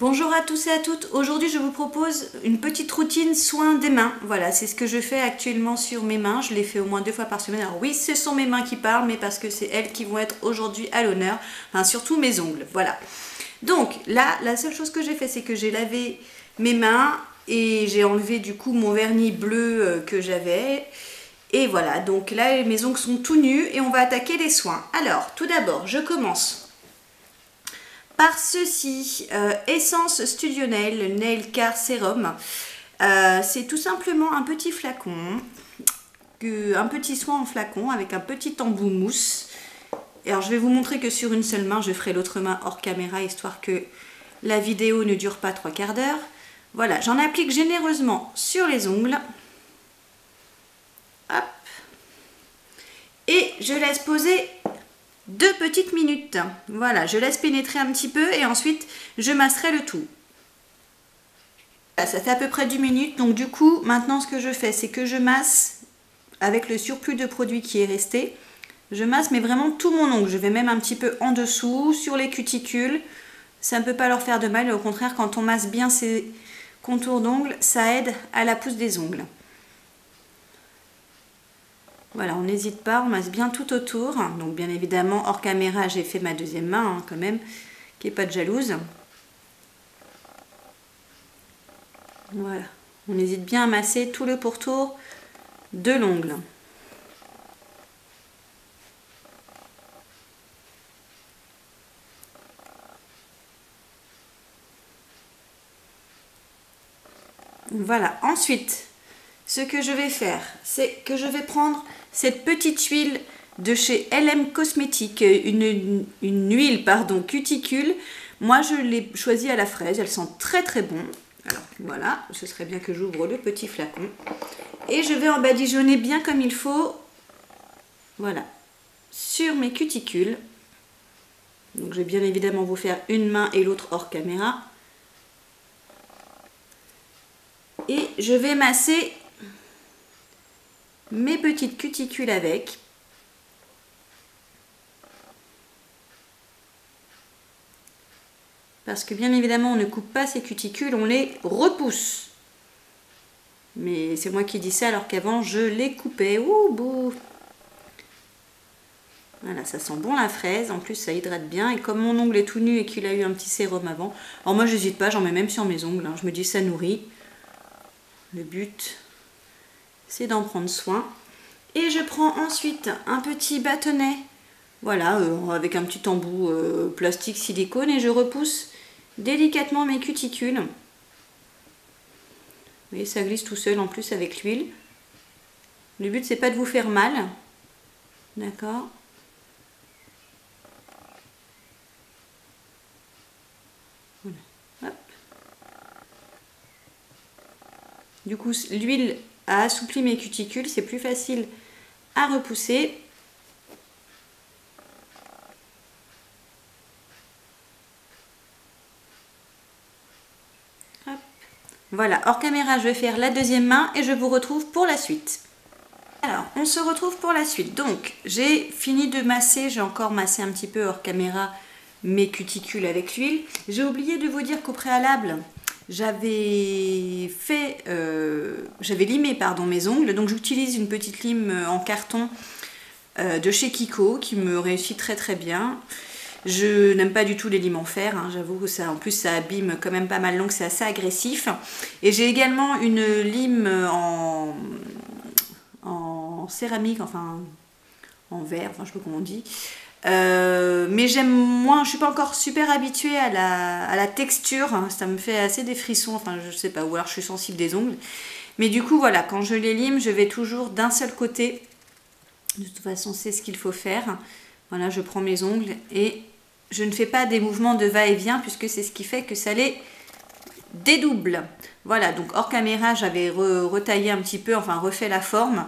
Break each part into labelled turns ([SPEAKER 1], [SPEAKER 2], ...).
[SPEAKER 1] Bonjour à tous et à toutes, aujourd'hui je vous propose une petite routine soin des mains. Voilà, c'est ce que je fais actuellement sur mes mains, je les fais au moins 2 fois par semaine. Alors oui, ce sont mes mains qui parlent, mais parce que c'est elles qui vont être aujourd'hui à l'honneur, enfin, surtout mes ongles, voilà. Donc là, la seule chose que j'ai fait, c'est que j'ai lavé mes mains et j'ai enlevé du coup mon vernis bleu que j'avais. Et voilà, donc là mes ongles sont tout nus et on va attaquer les soins. Alors, tout d'abord, je commence par ceci, Essence Studio Nail, Nail Care Sérum. C'est tout simplement un petit flacon, un petit soin en flacon avec un petit embout mousse. Et alors je vais vous montrer que sur une seule main, je ferai l'autre main hors caméra, histoire que la vidéo ne dure pas 3 quarts d'heure. Voilà, j'en applique généreusement sur les ongles. Hop. Et je laisse poser 2 petites minutes. Voilà, je laisse pénétrer un petit peu et ensuite je masserai le tout. Ça fait à peu près 10 minutes, donc du coup, maintenant ce que je fais, c'est que je masse avec le surplus de produit qui est resté. Je masse mais vraiment tout mon ongle. Je vais même un petit peu en dessous, sur les cuticules. Ça ne peut pas leur faire de mal, au contraire, quand on masse bien ces contours d'ongles, ça aide à la pousse des ongles. Voilà, on n'hésite pas, on masse bien tout autour. Donc bien évidemment, hors caméra, j'ai fait ma deuxième main, quand même, qui n'est pas de jalouse. Voilà, on hésite bien à masser tout le pourtour de l'ongle. Voilà, ensuite, ce que je vais faire, c'est que je vais prendre cette petite huile de chez LM Cosmétiques, une huile, pardon, cuticule. Moi, je l'ai choisie à la fraise, elle sent très très bon. Alors voilà, ce serait bien que j'ouvre le petit flacon. Et je vais en badigeonner bien comme il faut, voilà, sur mes cuticules. Donc je vais bien évidemment vous faire une main et l'autre hors caméra. Et je vais masser mes petites cuticules avec. Parce que bien évidemment, on ne coupe pas ces cuticules, on les repousse. Mais c'est moi qui dis ça alors qu'avant, je les coupais. Ouh, bouh. Voilà, ça sent bon la fraise. En plus, ça hydrate bien. Et comme mon ongle est tout nu et qu'il a eu un petit sérum avant, alors moi, j'hésite pas, j'en mets même sur mes ongles. Hein. Je me dis, ça nourrit. Le but, c'est d'en prendre soin. Et je prends ensuite un petit bâtonnet, voilà, avec un petit embout plastique silicone, et je repousse délicatement mes cuticules. Vous voyez, ça glisse tout seul en plus avec l'huile. Le but, c'est pas de vous faire mal, d'accord? Voilà. Hop. Du coup, l'huile a assoupli mes cuticules, c'est plus facile à repousser. Hop. Voilà, hors caméra, je vais faire la deuxième main et je vous retrouve pour la suite. Alors, on se retrouve pour la suite. Donc, j'ai fini de masser, j'ai encore massé un petit peu hors caméra mes cuticules avec l'huile. J'ai oublié de vous dire qu'au préalable, j'avais limé mes ongles. Donc, j'utilise une petite lime en carton de chez Kiko qui me réussit très très bien. Je n'aime pas du tout les limes en fer, hein, j'avoue que ça, en plus ça abîme quand même pas mal l'ongle, c'est assez agressif. Et j'ai également une lime en céramique, enfin en verre, enfin je sais pas comment on dit. Mais j'aime moins, je suis pas encore super habituée à la texture, hein, ça me fait assez des frissons, enfin je sais pas, ou alors je suis sensible des ongles. Mais du coup voilà, quand je les lime, je vais toujours d'un seul côté. De toute façon, c'est ce qu'il faut faire. Voilà, je prends mes ongles et je ne fais pas des mouvements de va-et-vient puisque c'est ce qui fait que ça les dédouble. Voilà, donc hors caméra, j'avais retaillé un petit peu, enfin refait la forme.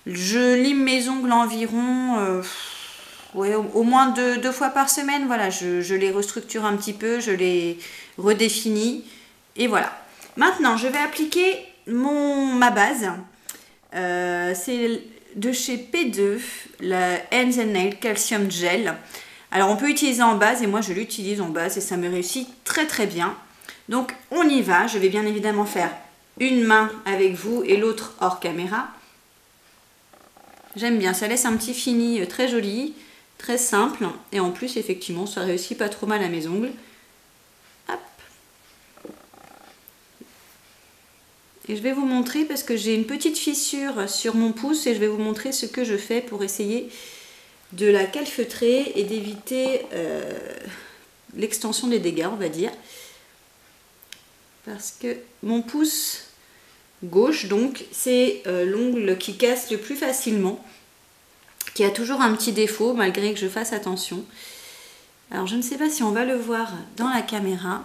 [SPEAKER 1] Je lime mes ongles environ ouais, au moins deux fois par semaine. Voilà, je les restructure un petit peu, je les redéfinis. Et voilà. Maintenant, je vais appliquer ma base. C'est de chez P2, la Hands and Nail Calcium Gel. Alors on peut utiliser en base et moi je l'utilise en base et ça me réussit très très bien. Donc on y va, je vais bien évidemment faire une main avec vous et l'autre hors caméra. J'aime bien, ça laisse un petit fini très joli, très simple. Et en plus, effectivement, ça réussit pas trop mal à mes ongles. Hop. Et je vais vous montrer parce que j'ai une petite fissure sur mon pouce et je vais vous montrer ce que je fais pour essayer de la calfeutrer et d'éviter l'extension des dégâts, on va dire. Parce que mon pouce gauche, donc, c'est l'ongle qui casse le plus facilement, qui a toujours un petit défaut malgré que je fasse attention. Alors je ne sais pas si on va le voir dans la caméra,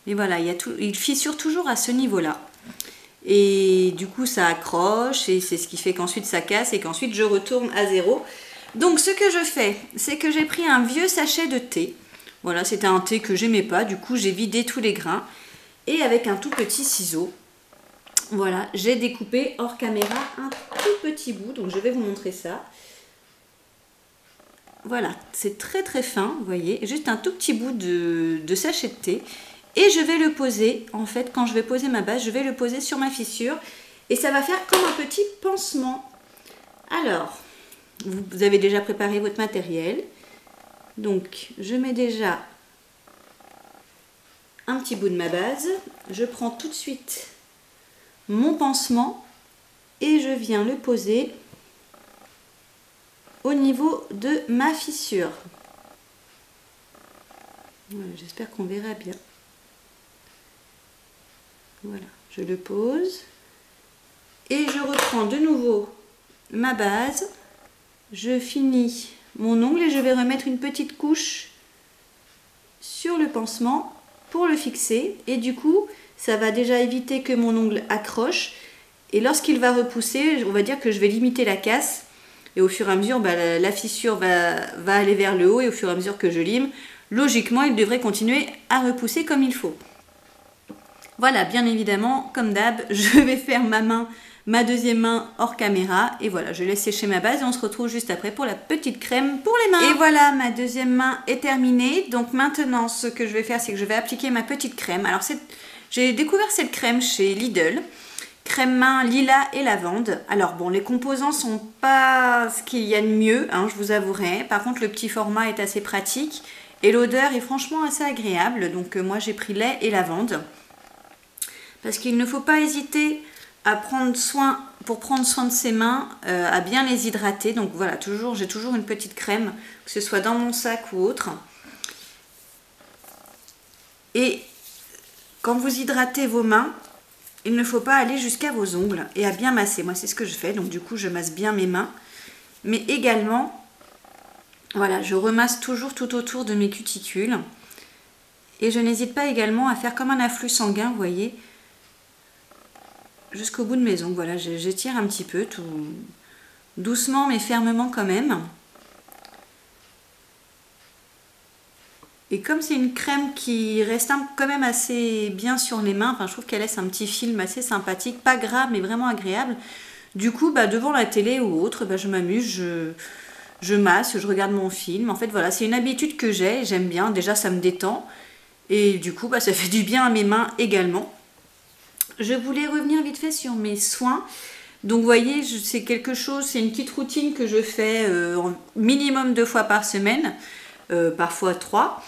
[SPEAKER 1] mais voilà, il fissure toujours à ce niveau-là. Et du coup ça accroche et c'est ce qui fait qu'ensuite ça casse et qu'ensuite je retourne à zéro. Donc ce que je fais, c'est que j'ai pris un vieux sachet de thé. Voilà, c'était un thé que j'aimais pas, du coup j'ai vidé tous les grains. Et avec un tout petit ciseau, voilà, j'ai découpé hors caméra un tout petit bout. Donc je vais vous montrer ça. Voilà, c'est très très fin, vous voyez, juste un tout petit bout de sachet de thé. Et je vais le poser, en fait, quand je vais poser ma base, je vais le poser sur ma fissure. Et ça va faire comme un petit pansement. Alors, vous avez déjà préparé votre matériel. Donc, je mets déjà un petit bout de ma base. Je prends tout de suite mon pansement et je viens le poser au niveau de ma fissure. Voilà, j'espère qu'on verra bien. Voilà, je le pose et je reprends de nouveau ma base. Je finis mon ongle et je vais remettre une petite couche sur le pansement pour le fixer. Et du coup, ça va déjà éviter que mon ongle accroche. Et lorsqu'il va repousser, on va dire que je vais limiter la casse. Et au fur et à mesure, la fissure va aller vers le haut. Et au fur et à mesure que je lime, logiquement, il devrait continuer à repousser comme il faut. Voilà, bien évidemment, comme d'hab, je vais faire ma deuxième main hors caméra. Et voilà, je laisse sécher ma base et on se retrouve juste après pour la petite crème pour les mains. Et voilà, ma deuxième main est terminée. Donc maintenant, ce que je vais faire, c'est que je vais appliquer ma petite crème. Alors, j'ai découvert cette crème chez Lidl. Crème main lilas et lavande. Alors bon, les composants sont pas ce qu'il y a de mieux, hein, je vous avouerai. Par contre, le petit format est assez pratique et l'odeur est franchement assez agréable. Donc moi, j'ai pris lait et lavande. Parce qu'il ne faut pas hésiter à prendre soin, pour prendre soin de ses mains, à bien les hydrater. Donc voilà, j'ai toujours une petite crème, que ce soit dans mon sac ou autre. Et quand vous hydratez vos mains, il ne faut pas aller jusqu'à vos ongles et à bien masser. Moi, c'est ce que je fais. Donc du coup, je masse bien mes mains. Mais également, voilà, je remasse toujours tout autour de mes cuticules. Et je n'hésite pas également à faire comme un afflux sanguin, vous voyez, jusqu'au bout de mes ongles. Voilà, j'étire un petit peu, tout doucement mais fermement quand même. Et comme c'est une crème qui reste quand même assez bien sur les mains, enfin, je trouve qu'elle laisse un petit film assez sympathique, pas gras mais vraiment agréable. Du coup, devant la télé ou autre, je m'amuse, je masse, je regarde mon film. En fait, voilà, c'est une habitude que j'aime bien. Déjà, ça me détend. Et du coup, ça fait du bien à mes mains également. Je voulais revenir vite fait sur mes soins. Donc vous voyez, c'est une petite routine que je fais minimum 2 fois par semaine, parfois 3.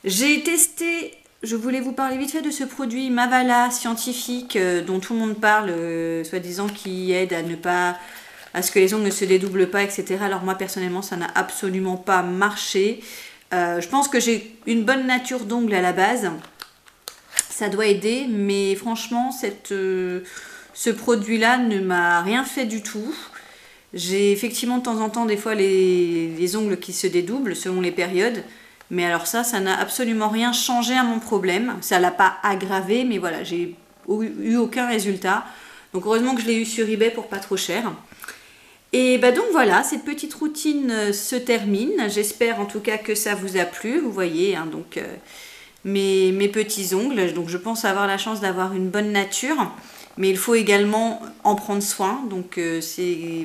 [SPEAKER 1] J'ai testé, je voulais vous parler vite fait de ce produit Mavala scientifique dont tout le monde parle, soi-disant qui aide à ce que les ongles ne se dédoublent pas, etc. Alors moi personnellement, ça n'a absolument pas marché. Je pense que j'ai une bonne nature d'ongles à la base. Ça doit aider, mais franchement, ce produit-là ne m'a rien fait du tout. J'ai effectivement de temps en temps, des fois, les ongles qui se dédoublent selon les périodes. Mais alors ça n'a absolument rien changé à mon problème. Ça ne l'a pas aggravé, mais voilà, j'ai eu aucun résultat. Donc heureusement que je l'ai eu sur eBay pour pas trop cher. Et donc voilà, cette petite routine se termine. J'espère en tout cas que ça vous a plu. Vous voyez, hein, donc... mes petits ongles, donc je pense avoir la chance d'avoir une bonne nature, mais il faut également en prendre soin. Donc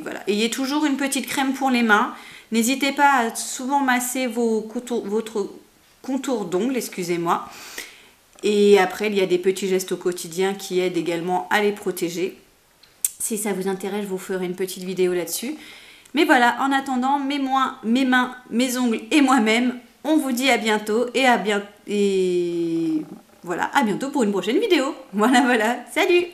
[SPEAKER 1] voilà, ayez toujours une petite crème pour les mains. N'hésitez pas à souvent masser votre contour d'ongles, excusez-moi. Et après, il y a des petits gestes au quotidien qui aident également à les protéger. Si ça vous intéresse, je vous ferai une petite vidéo là-dessus. Mais voilà, en attendant, mes mains, mes ongles et moi-même, on vous dit à bientôt et voilà, à bientôt pour une prochaine vidéo. Voilà, salut!